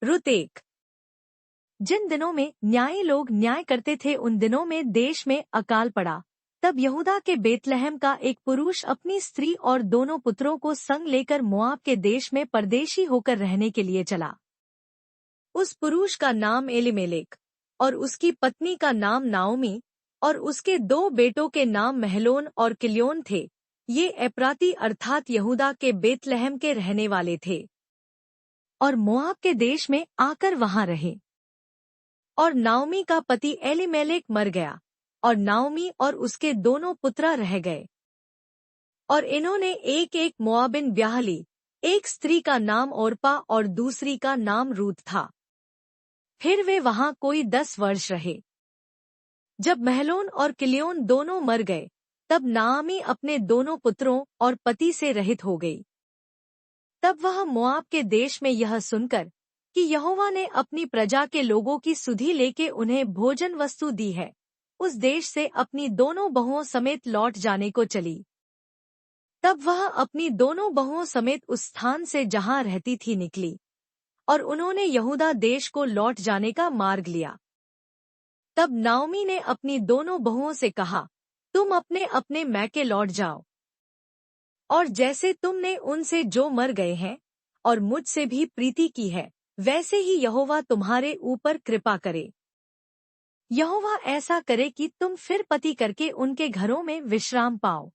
रुत 1। जिन दिनों में न्यायी लोग न्याय करते थे उन दिनों में देश में अकाल पड़ा। तब यहूदा के बेतलहम का एक पुरुष अपनी स्त्री और दोनों पुत्रों को संग लेकर मोआब के देश में परदेशी होकर रहने के लिए चला। उस पुरुष का नाम एलीमेलेक और उसकी पत्नी का नाम नाओमी और उसके 2 बेटों के नाम महलोन और किल्योन थे। ये एप्राती अर्थात यहूदा के बेतलहम के रहने वाले थे और मोआब के देश में आकर वहां रहे। और नाओमी का पति एलीमेलेक मर गया और नाओमी और उसके दोनों पुत्र रह गए। और इन्होंने एक एक मोआबिन ब्याह ली। एक स्त्री का नाम ओरपा और दूसरी का नाम रूत था। फिर वे वहां कोई 10 वर्ष रहे। जब महलोन और किल्योन दोनों मर गए तब नाओमी अपने दोनों पुत्रों और पति से रहित हो गई। तब वह मोआब के देश में यह सुनकर कि यहोवा ने अपनी प्रजा के लोगों की सुधि लेके उन्हें भोजन वस्तु दी है, उस देश से अपनी दोनों बहुओं समेत लौट जाने को चली। तब वह अपनी दोनों बहुओं समेत उस स्थान से जहां रहती थी निकली और उन्होंने यहूदा देश को लौट जाने का मार्ग लिया। तब नाओमी ने अपनी दोनों बहुओं से कहा, तुम अपने अपने मैके लौट जाओ, और जैसे तुमने उनसे जो मर गए हैं और मुझसे भी प्रीति की है, वैसे ही यहोवा तुम्हारे ऊपर कृपा करे। यहोवा ऐसा करे कि तुम फिर पति करके उनके घरों में विश्राम पाओ।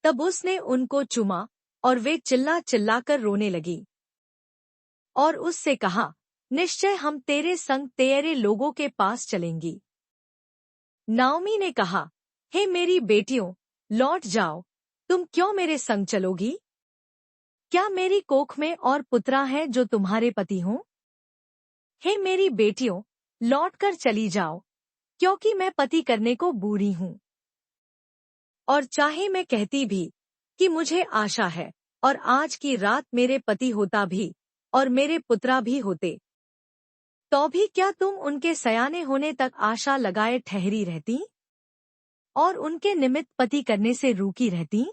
तब उसने उनको चूमा और वे चिल्ला चिल्लाकर रोने लगी और उससे कहा, निश्चय हम तेरे संग तेरे लोगों के पास चलेंगी। नाओमी ने कहा, हे मेरी बेटियों, लौट जाओ, तुम क्यों मेरे संग चलोगी? क्या मेरी कोख में और पुत्रा हैं जो तुम्हारे पति हों? हे मेरी बेटियों, लौटकर चली जाओ, क्योंकि मैं पति करने को बूढ़ी हूँ। और चाहे मैं कहती भी कि मुझे आशा है और आज की रात मेरे पति होता भी और मेरे पुत्रा भी होते, तो भी क्या तुम उनके सयाने होने तक आशा लगाए ठहरी रहती और उनके निमित्त पति करने से रुकी रहती?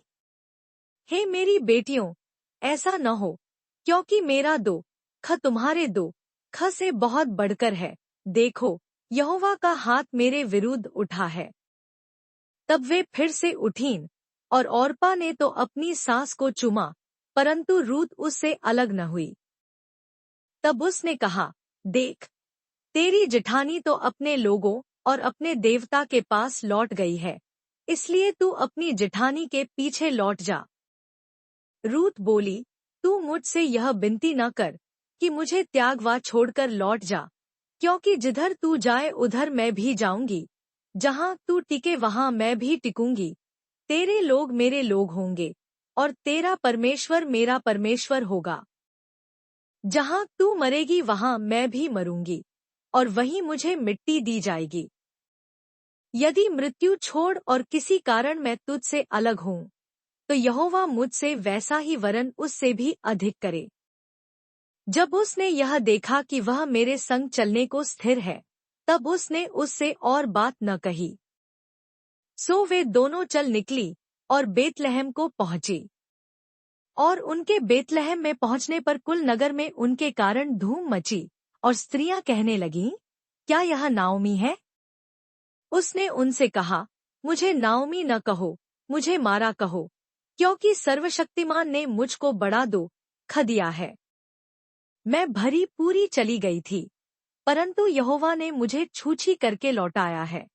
हे मेरी बेटियों, ऐसा न हो, क्योंकि मेरा 2 ख तुम्हारे 2 ख से बहुत बढ़कर है। देखो, यहोवा का हाथ मेरे विरुद्ध उठा है। तब वे फिर से उठीं और ओरपा ने तो अपनी सास को चूमा, परंतु रूत उससे अलग न हुई। तब उसने कहा, देख, तेरी जेठानी तो अपने लोगों और अपने देवता के पास लौट गई है, इसलिए तू अपनी जेठानी के पीछे लौट जा। रूत बोली, तू मुझसे यह विनती न कर कि मुझे त्यागवा छोड़कर लौट जा, क्योंकि जिधर तू जाए उधर मैं भी जाऊंगी, जहां तू टिके वहां मैं भी टिकूंगी। तेरे लोग मेरे लोग होंगे और तेरा परमेश्वर मेरा परमेश्वर होगा। जहां तू मरेगी वहां मैं भी मरूंगी और वहीं मुझे मिट्टी दी जाएगी। यदि मृत्यु छोड़ और किसी कारण मैं तुझसे अलग हूँ, तो यहोवा मुझसे वैसा ही वरन उससे भी अधिक करे। जब उसने यह देखा कि वह मेरे संग चलने को स्थिर है, तब उसने उससे और बात न कही। सो वे दोनों चल निकली और बेतलहम को पहुंची। और उनके बेतलहम में पहुंचने पर कुल नगर में उनके कारण धूम मची और स्त्रियां कहने लगीं, क्या यह नाओमी है? उसने उनसे कहा, मुझे नाओमी न कहो, मुझे मारा कहो, क्योंकि सर्वशक्तिमान ने मुझको बड़ा दुःख दिया है। मैं भरी पूरी चली गई थी, परंतु यहोवा ने मुझे छूछी करके लौटाया है।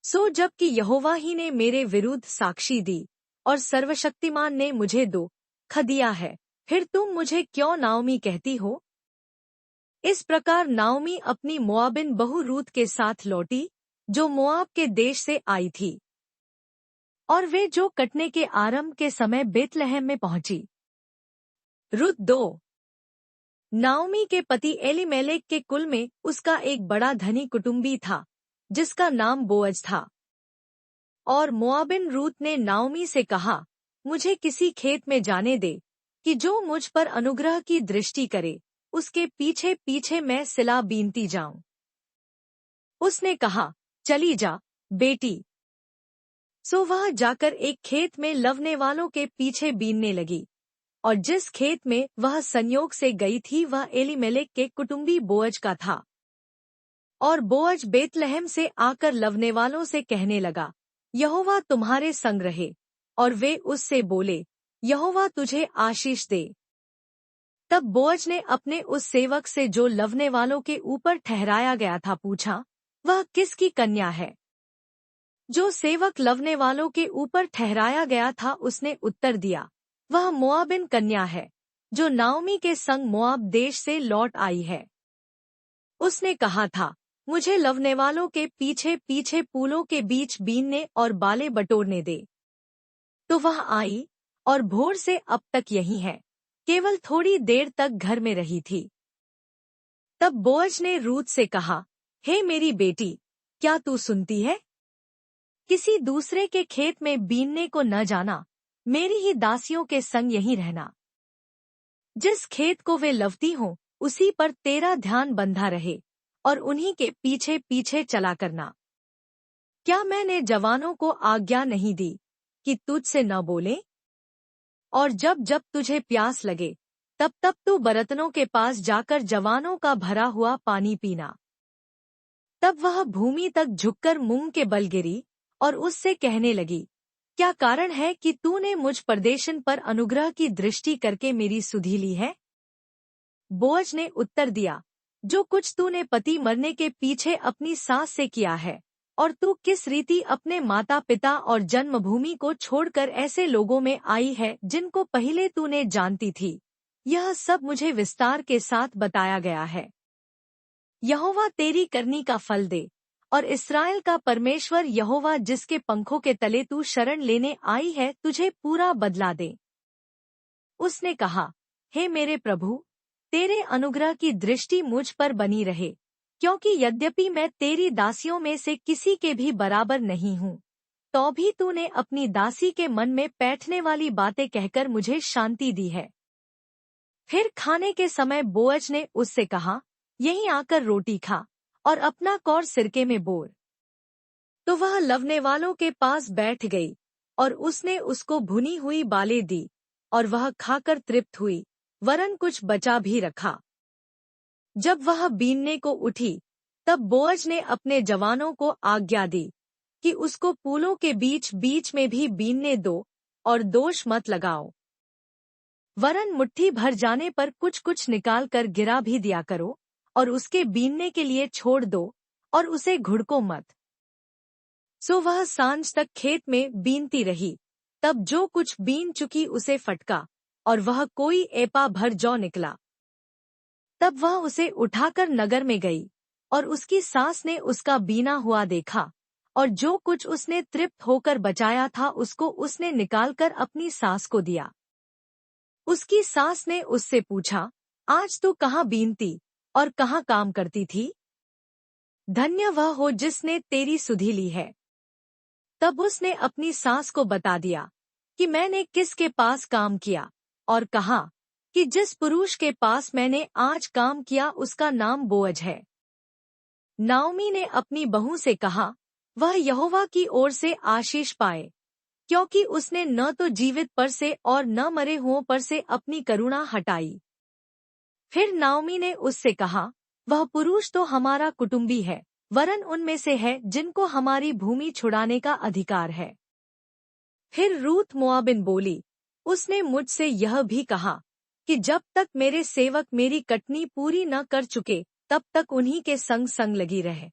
सो जबकि यहोवा ही ने मेरे विरुद्ध साक्षी दी और सर्वशक्तिमान ने मुझे दुःख दिया है, फिर तुम मुझे क्यों नाओमी कहती हो? इस प्रकार नाओमी अपनी मोआबिन बहू रूत के साथ लौटी, जो मोआब के देश से आई थी, और वे जो कटने के आरंभ के समय बेतलहम में पहुंची। रूत 2। नाओमी के पति एलीमेलेक के कुल में उसका एक बड़ा धनी कुटुंबी था, जिसका नाम बोअज था। और मोआबिन रूत ने नाओमी से कहा, मुझे किसी खेत में जाने दे कि जो मुझ पर अनुग्रह की दृष्टि करे, उसके पीछे पीछे मैं सिला बीनती जाऊं। उसने कहा, चली जा, बेटी। सो वह जाकर एक खेत में लवने वालों के पीछे बीनने लगी। और जिस खेत में वह संयोग से गई थी वह एलीमेलेक के कुटुंबी बोअज का था। और बोअज बेतलहम से आकर लवने वालों से कहने लगा, यहोवा तुम्हारे संग रहे। और वे उससे बोले, यहोवा तुझे आशीष दे। तब बोअज ने अपने उस सेवक से जो लवने वालों के ऊपर ठहराया गया था पूछा, वह किसकी कन्या है? जो सेवक लवने वालों के ऊपर ठहराया गया था उसने उत्तर दिया, वह मोआबिन कन्या है, जो नाओमी के संग मोआब देश से लौट आई है। उसने कहा था, मुझे लवने वालों के पीछे पीछे पूलों के बीच बीनने और बाले बटोरने दे। तो वह आई और भोर से अब तक यही है, केवल थोड़ी देर तक घर में रही थी। तब बोअज ने रूत से कहा, हे मेरी बेटी, क्या तू सुनती है? किसी दूसरे के खेत में बीनने को न जाना, मेरी ही दासियों के संग यहीं रहना। जिस खेत को वे लवती हों, उसी पर तेरा ध्यान बंधा रहे और उन्हीं के पीछे पीछे चला करना। क्या मैंने जवानों को आज्ञा नहीं दी कि तुझसे न बोले? और जब जब तुझे प्यास लगे, तब तब तू बर्तनों के पास जाकर जवानों का भरा हुआ पानी पीना। तब वह भूमि तक झुककर मुंह के बल गिरी और उससे कहने लगी, क्या कारण है कि तूने मुझ परदेशन पर अनुग्रह की दृष्टि करके मेरी सुधि ली है? बोअज ने उत्तर दिया, जो कुछ तूने पति मरने के पीछे अपनी सास से किया है, और तू किस रीति अपने माता पिता और जन्मभूमि को छोड़कर ऐसे लोगों में आई है जिनको पहले तूने जानती थी, यह सब मुझे विस्तार के साथ बताया गया है। यहोवा तेरी करनी का फल दे, और इस्राएल का परमेश्वर यहोवा जिसके पंखों के तले तू शरण लेने आई है तुझे पूरा बदला दे। उसने कहा, हे मेरे प्रभु, तेरे अनुग्रह की दृष्टि मुझ पर बनी रहे, क्योंकि यद्यपि मैं तेरी दासियों में से किसी के भी बराबर नहीं हूँ, तो भी तूने अपनी दासी के मन में बैठने वाली बातें कहकर मुझे शांति दी है। फिर खाने के समय बोअज ने उससे कहा, यहीं आकर रोटी खा और अपना कौर सिरके में बोर। तो वह लवने वालों के पास बैठ गई और उसने उसको भुनी हुई बालें दी, और वह खाकर तृप्त हुई, वरन कुछ बचा भी रखा। जब वह बीनने को उठी, तब बोअज ने अपने जवानों को आज्ञा दी कि उसको पूलों के बीच बीच में भी बीनने दो और दोष मत लगाओ, वरन मुट्ठी भर जाने पर कुछ कुछ निकाल कर गिरा भी दिया करो, और उसके बीनने के लिए छोड़ दो और उसे घुड़को मत। सो वह सांझ तक खेत में बीनती रही। तब जो कुछ बीन चुकी उसे फटका, और वह कोई एपा भर जौ निकला। तब वह उसे उठाकर नगर में गई, और उसकी सास ने उसका बीना हुआ देखा, और जो कुछ उसने तृप्त होकर बचाया था उसको उसने निकालकर अपनी सास को दिया। उसकी सास ने उससे पूछा, आज तू कहाँ बीनती और कहाँ काम करती थी? धन्य वह हो जिसने तेरी सुधि ली है। तब उसने अपनी सास को बता दिया कि मैंने किसके पास काम किया, और कहा कि जिस पुरुष के पास मैंने आज काम किया उसका नाम बोअज है। नाओमी ने अपनी बहू से कहा, वह यहोवा की ओर से आशीष पाए, क्योंकि उसने न तो जीवित पर से और न मरे हुओं पर से अपनी करुणा हटाई। फिर नाओमी ने उससे कहा, वह पुरुष तो हमारा कुटुंबी है, वरन उनमें से है जिनको हमारी भूमि छुड़ाने का अधिकार है। फिर रूत मोआबिन बोली, उसने मुझसे यह भी कहा कि जब तक मेरे सेवक मेरी कटनी पूरी न कर चुके तब तक उन्हीं के संग संग लगी रहे।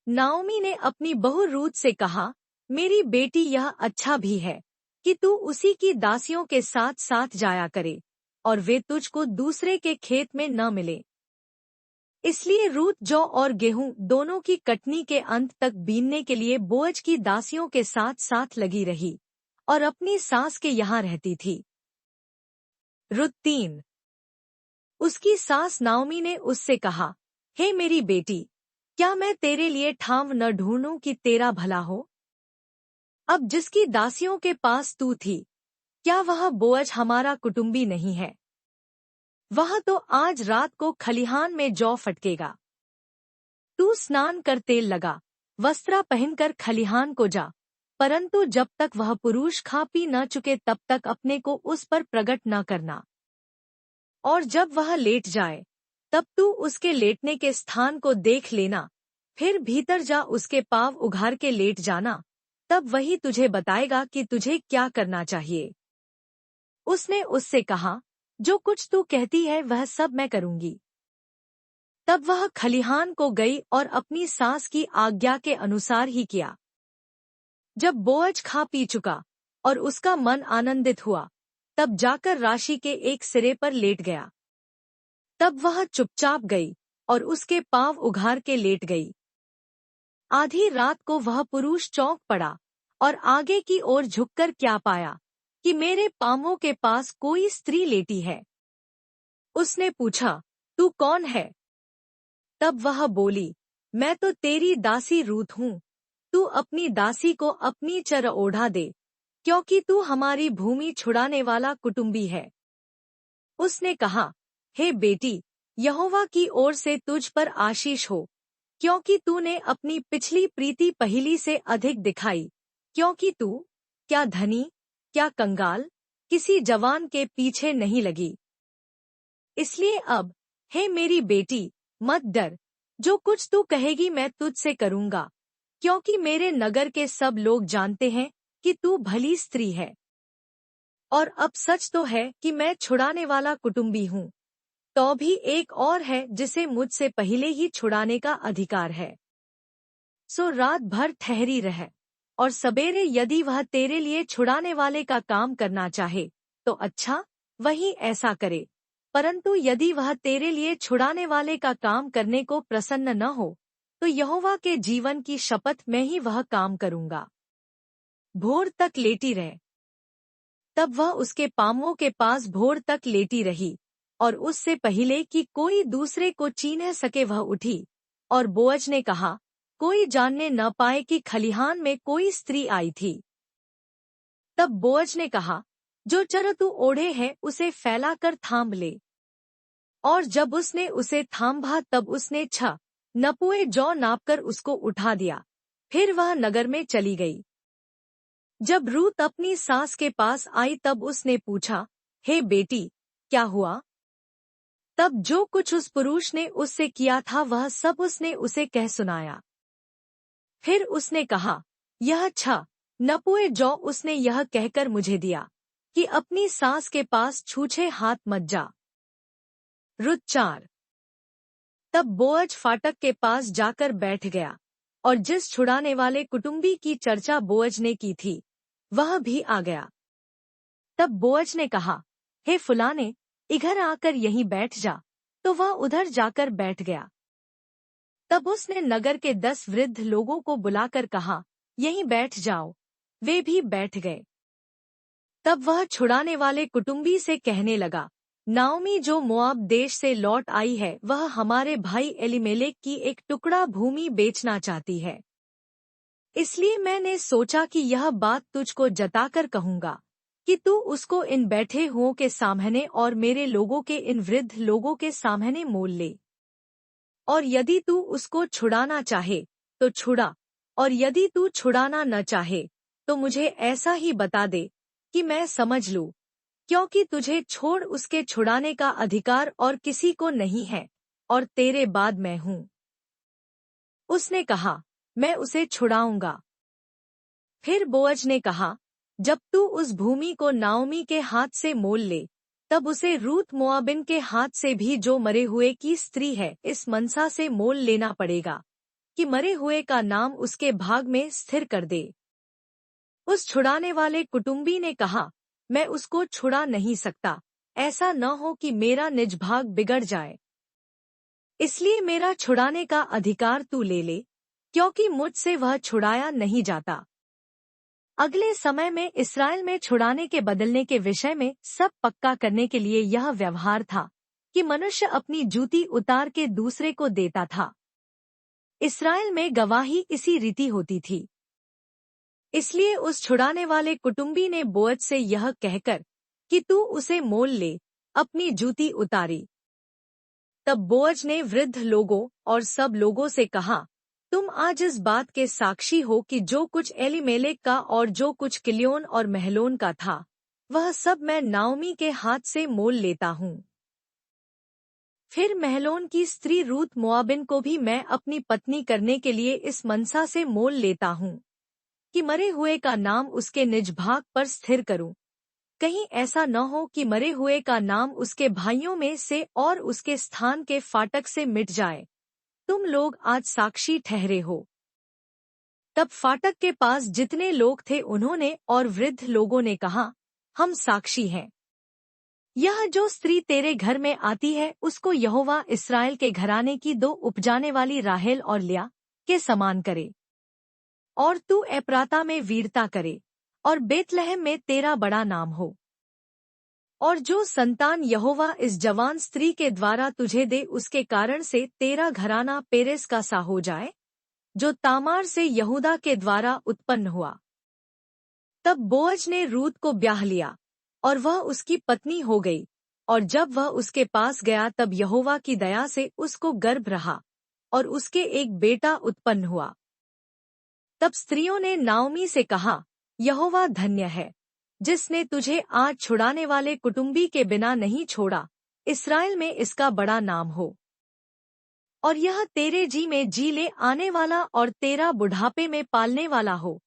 नाओमी ने अपनी बहू रूत से कहा, मेरी बेटी, यह अच्छा भी है कि तू उसी की दासियों के साथ साथ जाया करे, और वे तुझको दूसरे के खेत में न मिले। इसलिए रूत जौ और गेहूं दोनों की कटनी के अंत तक बीनने के लिए बोअज की दासियों के साथ साथ लगी रही, और अपनी सास के यहाँ रहती थी। रुत 3। उसकी सास नाओमी ने उससे कहा, हे मेरी बेटी, क्या मैं तेरे लिए ठाव न ढूंढूं कि तेरा भला हो? अब जिसकी दासियों के पास तू थी, क्या वह बोअज हमारा कुटुंबी नहीं है? वह तो आज रात को खलिहान में जौ फटकेगा। तू स्नान कर तेल लगा, वस्त्रा पहनकर खलिहान को जा, परंतु जब तक वह पुरुष खा पी न चुके तब तक अपने को उस पर प्रकट न करना। और जब वह लेट जाए तब तू उसके लेटने के स्थान को देख लेना, फिर भीतर जा उसके पाँव उघार के लेट जाना, तब वही तुझे बताएगा कि तुझे क्या करना चाहिए। उसने उससे कहा, जो कुछ तू कहती है वह सब मैं करूंगी। तब वह खलिहान को गई और अपनी सास की आज्ञा के अनुसार ही किया। जब बोअज खा पी चुका और उसका मन आनंदित हुआ, तब जाकर राशि के एक सिरे पर लेट गया। तब वह चुपचाप गई और उसके पाँव उघार के लेट गई। आधी रात को वह पुरुष चौंक पड़ा और आगे की ओर झुककर क्या पाया कि मेरे पाँवों के पास कोई स्त्री लेटी है। उसने पूछा, तू कौन है? तब वह बोली, मैं तो तेरी दासी रूत हूँ, तू अपनी दासी को अपनी चर ओढ़ा दे, क्योंकि तू हमारी भूमि छुड़ाने वाला कुटुंबी है। उसने कहा, हे बेटी, यहोवा की ओर से तुझ पर आशीष हो, क्योंकि तूने अपनी पिछली प्रीति पहली से अधिक दिखाई, क्योंकि तू क्या धनी क्या कंगाल किसी जवान के पीछे नहीं लगी। इसलिए अब, हे मेरी बेटी, मत डर, जो कुछ तू कहेगी मैं तुझसे करूँगा, क्योंकि मेरे नगर के सब लोग जानते हैं कि तू भली स्त्री है। और अब सच तो है कि मैं छुड़ाने वाला कुटुंबी हूँ, तो भी एक और है जिसे मुझसे पहले ही छुड़ाने का अधिकार है। सो रात भर ठहरी रह, और सवेरे यदि वह तेरे लिए छुड़ाने वाले का काम करना चाहे तो अच्छा, वही ऐसा करे, परंतु यदि वह तेरे लिए छुड़ाने वाले का काम करने को प्रसन्न न हो, तो यहोवा के जीवन की शपथ मैं ही वह काम करूँगा। भोर तक लेटी रह। तब वह उसके पाँवों के पास भोर तक लेटी रही, और उससे पहले कि कोई दूसरे को चीन्ह सके वह उठी, और बोअज ने कहा, कोई जानने न पाए कि खलिहान में कोई स्त्री आई थी। तब बोअज ने कहा, जो चर तू ओढ़े है उसे फैला कर थाम ले। और जब उसने उसे थामा तब उसने 6 नपुए जौ नापकर उसको उठा दिया, फिर वह नगर में चली गई। जब रूत अपनी सास के पास आई तब उसने पूछा, हे बेटी, क्या हुआ? तब जो कुछ उस पुरुष ने उससे किया था वह सब उसने उसे कह सुनाया। फिर उसने कहा, यह 6 नपुए जौ उसने यह कहकर मुझे दिया कि अपनी सास के पास छूछे हाथ मत जा। रुत 4। तब बोअज फाटक के पास जाकर बैठ गया, और जिस छुड़ाने वाले कुटुंबी की चर्चा बोअज ने की थी वह भी आ गया। तब बोअज ने कहा, हे फुलाने, इधर आकर यहीं बैठ जा, तो वह उधर जाकर बैठ गया। तब उसने नगर के 10 वृद्ध लोगों को बुलाकर कहा, यहीं बैठ जाओ, वे भी बैठ गए। तब वह छुड़ाने वाले कुटुंबी से कहने लगा, नाओमी जो मोआब देश से लौट आई है वह हमारे भाई एलीमेलेक की एक टुकड़ा भूमि बेचना चाहती है। इसलिए मैंने सोचा कि यह बात तुझको जताकर कहूँगा कि तू उसको इन बैठे हुओं के सामने और मेरे लोगों के इन वृद्ध लोगों के सामने मोल ले। और यदि तू उसको छुड़ाना चाहे तो छुड़ा, और यदि तू छुड़ाना न चाहे तो मुझे ऐसा ही बता दे कि मैं समझ लूँ, क्योंकि तुझे छोड़ उसके छुड़ाने का अधिकार और किसी को नहीं है, और तेरे बाद मैं हूँ। उसने कहा, मैं उसे छुड़ाऊंगा। फिर बोअज ने कहा, जब तू उस भूमि को नाओमी के हाथ से मोल ले, तब उसे रूत मोआबिन के हाथ से भी जो मरे हुए की स्त्री है इस मनसा से मोल लेना पड़ेगा कि मरे हुए का नाम उसके भाग में स्थिर कर दे। उस छुड़ाने वाले कुटुंबी ने कहा, मैं उसको छुड़ा नहीं सकता, ऐसा न हो कि मेरा निज भाग बिगड़ जाए। इसलिए मेरा छुड़ाने का अधिकार तू ले ले, क्योंकि मुझसे वह छुड़ाया नहीं जाता। अगले समय में इस्राएल में छुड़ाने के बदलने के विषय में सब पक्का करने के लिए यह व्यवहार था कि मनुष्य अपनी जूती उतार के दूसरे को देता था। इस्राएल में गवाही इसी रीति होती थी। इसलिए उस छुड़ाने वाले कुटुंबी ने बोअज से यह कहकर कि तू उसे मोल ले, अपनी जूती उतारी। तब बोअज ने वृद्ध लोगों और सब लोगों से कहा तुम आज इस बात के साक्षी हो कि जो कुछ एलीमेलेक का और जो कुछ किलियोन और महलोन का था, वह सब मैं नाओमी के हाथ से मोल लेता हूँ। फिर महलोन की स्त्री रूत मोआबिन को भी मैं अपनी पत्नी करने के लिए इस मनसा से मोल लेता हूँ कि मरे हुए का नाम उसके निज भाग पर स्थिर करूं। कहीं ऐसा न हो कि मरे हुए का नाम उसके भाइयों में से और उसके स्थान के फाटक से मिट जाए। तुम लोग आज साक्षी ठहरे हो। तब फाटक के पास जितने लोग थे उन्होंने और वृद्ध लोगों ने कहा, हम साक्षी हैं। यह जो स्त्री तेरे घर में आती है उसको यहोवा इस्राएल के घराने की दो उपजाने वाली राहेल और लिया के समान करे। और तू एप्राता में वीरता करे और बेतलहम में तेरा बड़ा नाम हो। और जो संतान यहोवा इस जवान स्त्री के द्वारा तुझे दे उसके कारण से तेरा घराना पेरेस का सा हो जाए, जो तामार से यहूदा के द्वारा उत्पन्न हुआ। तब बोअज ने रूत को ब्याह लिया और वह उसकी पत्नी हो गई। और जब वह उसके पास गया तब यहोवा की दया से उसको गर्भ रहा और उसके एक बेटा उत्पन्न हुआ। तब स्त्रियों ने नाओमी से कहा, यहोवा धन्य है, जिसने तुझे आज छुड़ाने वाले कुटुंबी के बिना नहीं छोड़ा। इस्राएल में इसका बड़ा नाम हो। और यह तेरे जी में जी ले आने वाला और तेरा बुढ़ापे में पालने वाला हो,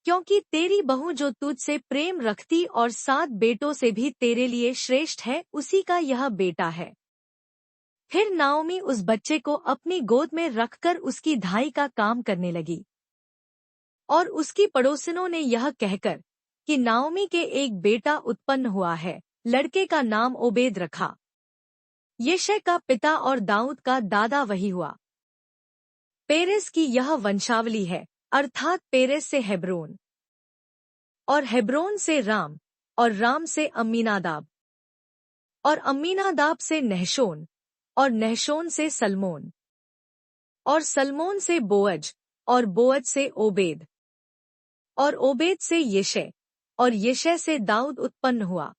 क्योंकि तेरी बहू जो तुझसे प्रेम रखती और 7 बेटों से भी तेरे लिए श्रेष्ठ है, उसी का यह बेटा है। फिर नाओमी उस बच्चे को अपनी गोद में रखकर उसकी धाई का काम करने लगी। और उसकी पड़ोसिनों ने यह कहकर कि नाओमी के एक बेटा उत्पन्न हुआ है, लड़के का नाम ओबेद रखा। यिशै का पिता और दाऊद का दादा वही हुआ। पेरेस की यह वंशावली है, अर्थात पेरेस से हेब्रोन, और हेब्रोन से राम, और राम से अम्मीनादाब, और अम्मीनादाब से नहशोन, और नहशोन से सलमोन, और सलमोन से बोअज, और बोअज से ओबेद, और ओबेद से यिशै, और यिशै से दाऊद उत्पन्न हुआ।